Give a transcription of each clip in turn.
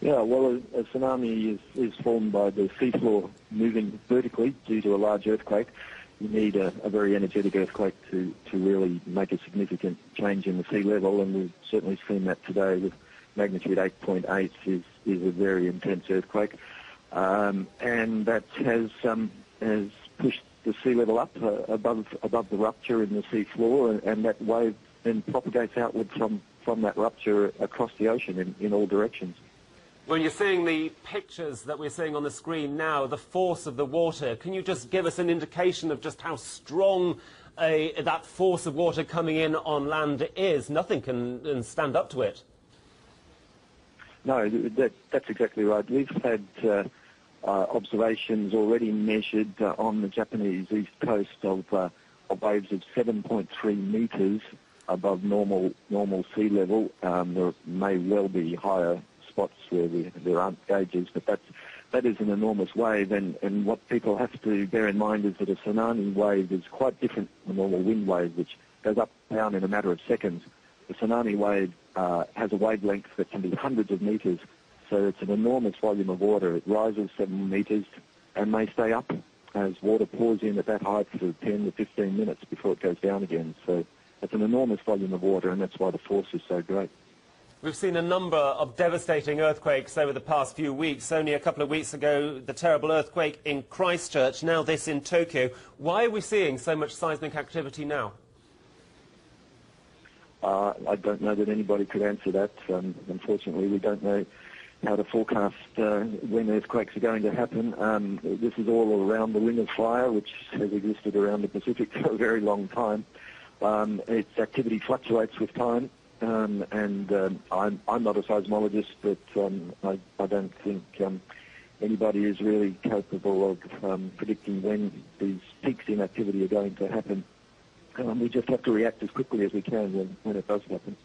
Yeah, well, a tsunami is formed by the seafloor moving vertically due to a large earthquake. You need a very energetic earthquake to really make a significant change in the sea level, and we've certainly seen that today with magnitude 8.8 is a very intense earthquake. And that has pushed the sea level up above the rupture in the sea floor, and that wave then propagates outward from that rupture across the ocean in all directions. When you're seeing the pictures that we're seeing on the screen now, the force of the water, can you just give us an indication of just how strong that force of water coming in on land is? Nothing can stand up to it. No, that's exactly right. We've had observations already measured on the Japanese east coast of waves of 7.3 metres above normal sea level. There may well be higher spots where there aren't gauges, but that is an enormous wave, and what people have to bear in mind is that a tsunami wave is quite different from a normal wind wave, which goes up and down in a matter of seconds. The tsunami wave has a wavelength that can be hundreds of metres, so it's an enormous volume of water. It rises 7 metres and may stay up as water pours in at that height for 10 to 15 minutes before it goes down again. So it's an enormous volume of water, and that's why the force is so great. We've seen a number of devastating earthquakes over the past few weeks. Only a couple of weeks ago, the terrible earthquake in Christchurch, now this in Tokyo. Why are we seeing so much seismic activity now? I don't know that anybody could answer that. Unfortunately, we don't know how to forecast when earthquakes are going to happen. This is all around the Ring of Fire, which has existed around the Pacific for a very long time. Its activity fluctuates with time. I'm not a seismologist, but I don't think anybody is really capable of predicting when these peaks in activity are going to happen. We just have to react as quickly as we can when it does happen.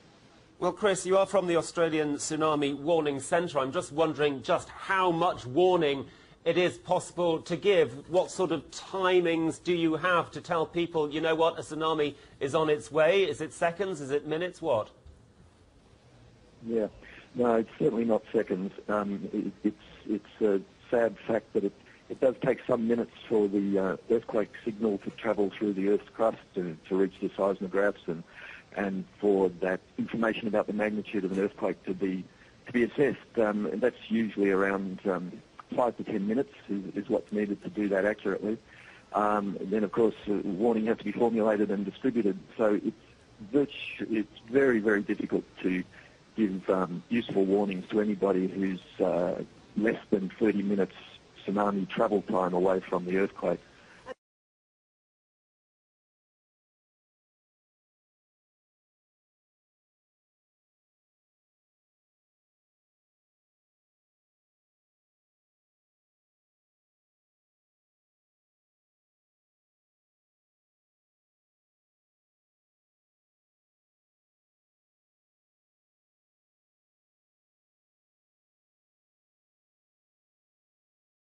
Well, Chris, you are from the Australian Tsunami Warning Centre. I'm just wondering just how much warning it is possible to give. What sort of timings do you have to tell people, you know what, a tsunami is on its way? Is it seconds? Is it minutes? What? Yeah, no, it's certainly not seconds. It's a sad fact that it does take some minutes for the earthquake signal to travel through the Earth's crust to reach the seismographs and for that information about the magnitude of an earthquake to be assessed. And that's usually around 5 to 10 minutes is what's needed to do that accurately. Then, of course, warning has to be formulated and distributed. So it's very, very difficult to give useful warnings to anybody who's less than 30 minutes tsunami travel time away from the earthquake.